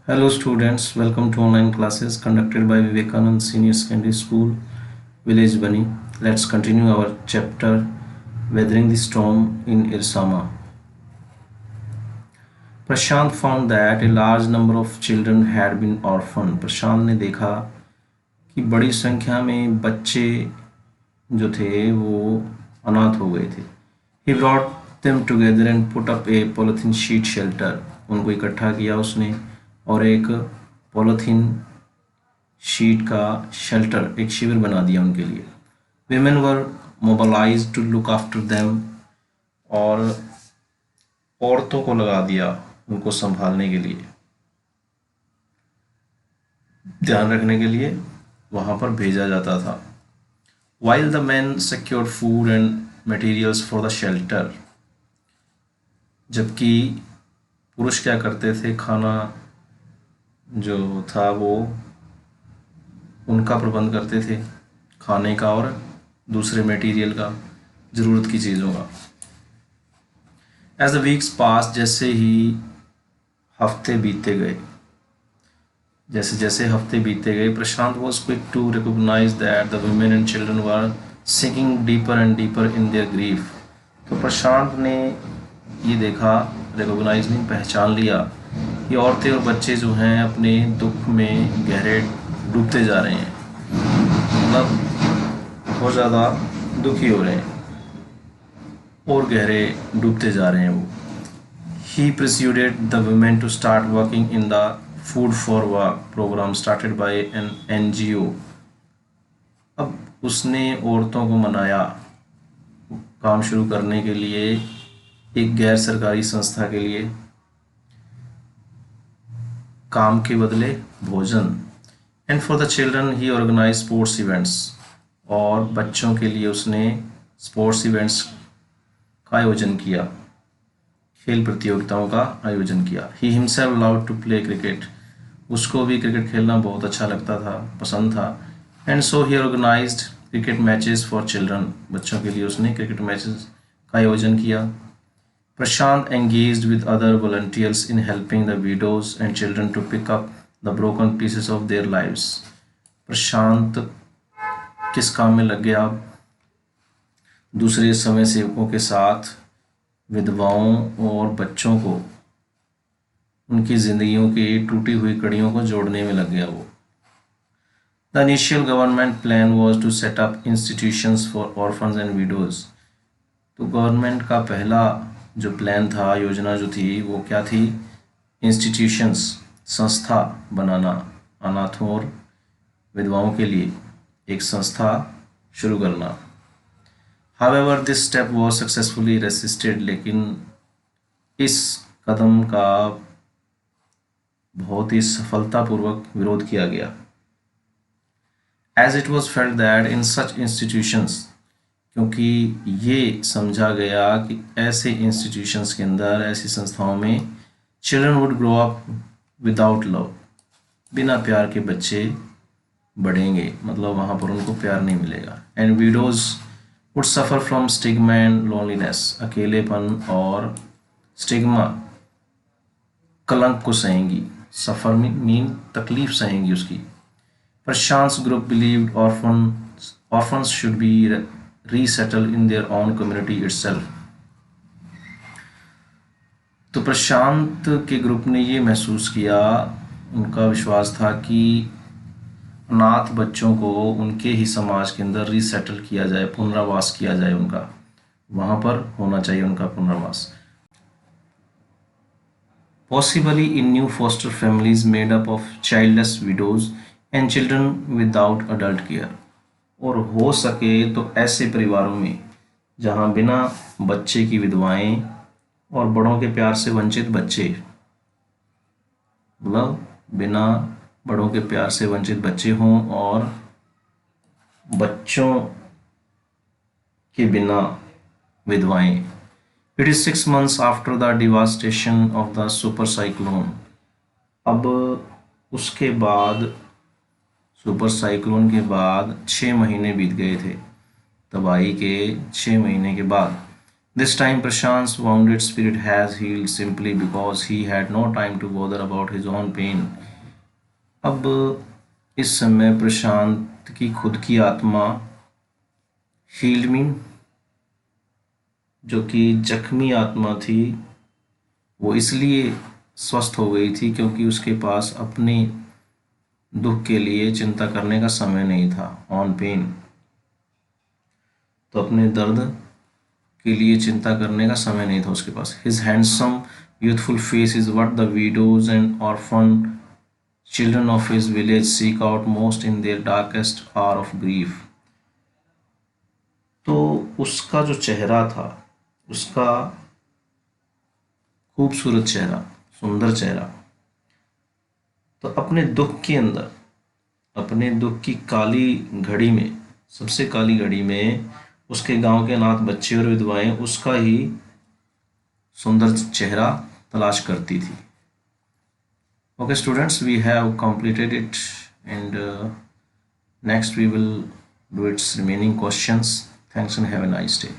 Hello students, welcome to online classes conducted by Vivekanand Senior Secondary School, Village Bani. Let's continue our chapter Weathering the Storm in Irsama. Prashant found that a large number of children had been orphaned. प्रशांत ने देखा कि बड़ी संख्या में बच्चे जो थे वो अनाथ हो गए थे. He brought them together and put up a polythene sheet shelter. उनको इकट्ठा किया उसने और एक पॉलीथीन शीट का शेल्टर एक शिविर बना दिया उनके लिए. Women were mobilized to look after them और औरतों को लगा दिया उनको संभालने के लिए, ध्यान रखने के लिए वहाँ पर भेजा जाता था. While the men secured food and materials for the shelter, जबकि पुरुष क्या करते थे, खाना जो था वो उनका प्रबंध करते थे, खाने का और दूसरे मटेरियल का, ज़रूरत की चीज़ों का. As the weeks passed, जैसे ही हफ्ते बीतते गए, जैसे जैसे हफ्ते बीतते गए, प्रशांत was quick to recognize that the women and children were sinking deeper and deeper in their grief. तो प्रशांत ने ये देखा, रिकॉग्नाइज नहीं, पहचान लिया कि औरतें और बच्चे जो हैं अपने दुख में गहरे डूबते जा रहे हैं, मतलब बहुत ज़्यादा दुखी हो रहे हैं और गहरे डूबते जा रहे हैं वो. He persuaded the women to start working in the Food for Work program started by an NGO. अब उसने औरतों को मनाया काम शुरू करने के लिए एक गैर सरकारी संस्था के लिए काम के बदले भोजन. And for the children he organise sports events, और बच्चों के लिए उसने स्पोर्ट्स इवेंट्स का आयोजन किया, खेल प्रतियोगिताओं का आयोजन किया. He himself loved to play cricket, उसको भी क्रिकेट खेलना बहुत अच्छा लगता था, पसंद था. And so he organised cricket matches for children, बच्चों के लिए उसने क्रिकेट मैचेस का आयोजन किया. Prashant engaged with other volunteers in helping the widows and children to pick up the broken pieces of their lives. प्रशांत किस काम में लग गया? दूसरे समय सेवकों के साथ विधवाओं और बच्चों को उनकी जिंदगियों की टूटी हुई कड़ियों को जोड़ने में लग गया वो. The initial government plan was to set up institutions for orphans and widows. तो गवर्नमेंट का पहला जो प्लान था, योजना जो थी, वो क्या थी? इंस्टीट्यूशंस, संस्था बनाना, अनाथों और विधवाओं के लिए एक संस्था शुरू करना. However, this step was successfully resisted, लेकिन इस कदम का बहुत ही सफलतापूर्वक विरोध किया गया. As it was felt that in such institutions, क्योंकि ये समझा गया कि ऐसे इंस्टीट्यूशंस के अंदर, ऐसी संस्थाओं में children would grow up without love, बिना प्यार के बच्चे बढ़ेंगे, मतलब वहाँ पर उनको प्यार नहीं मिलेगा. And widows would suffer from stigma and loneliness, अकेलेपन और स्टिग्मा, कलंक को सहेंगी. सफ़र मीन तकलीफ सहेंगी उसकी. Prashant group believed orphans should be resettle in their own community itself. तो प्रशांत के ग्रुप ने ये महसूस किया, उनका विश्वास था कि अनाथ बच्चों को उनके ही समाज के अंदर रीसेटल किया जाए, पुनर्वास किया जाए, उनका वहाँ पर होना चाहिए उनका पुनर्वास. Possibly in new foster families made up of childless widows and children without adult care. और हो सके तो ऐसे परिवारों में जहाँ बिना बच्चे की विधवाएं और बड़ों के प्यार से वंचित बच्चे, मतलब बिना बड़ों के प्यार से वंचित बच्चे हों और बच्चों के बिना विधवाएं. It is 6 months after the devastation of the super cyclone. अब उसके बाद, सुपर साइक्लोन के बाद 6 महीने बीत गए थे, तबाही के 6 महीने के बाद. This time Prashant's wounded spirit has healed simply because he had no time to bother about his own pain. अब इस समय प्रशांत की खुद की आत्मा हील्ड मीन जो कि जख्मी आत्मा थी वो इसलिए स्वस्थ हो गई थी क्योंकि उसके पास अपने दुख के लिए चिंता करने का समय नहीं था, ऑन पेन। तो अपने दर्द के लिए चिंता करने का समय नहीं था उसके पास। His handsome youthful face is what the widows and orphan children of his village seek out most in their darkest hour of grief. तो उसका जो चेहरा था, उसका खूबसूरत चेहरा, सुंदर चेहरा, तो अपने दुख के अंदर, अपने दुख की काली घड़ी में, सबसे काली घड़ी में उसके गांव के अनाथ बच्चे और विधवाएं उसका ही सुंदर चेहरा तलाश करती थी। Okay students, we have completed it, and next we will do its remaining questions. Thanks and have a nice day.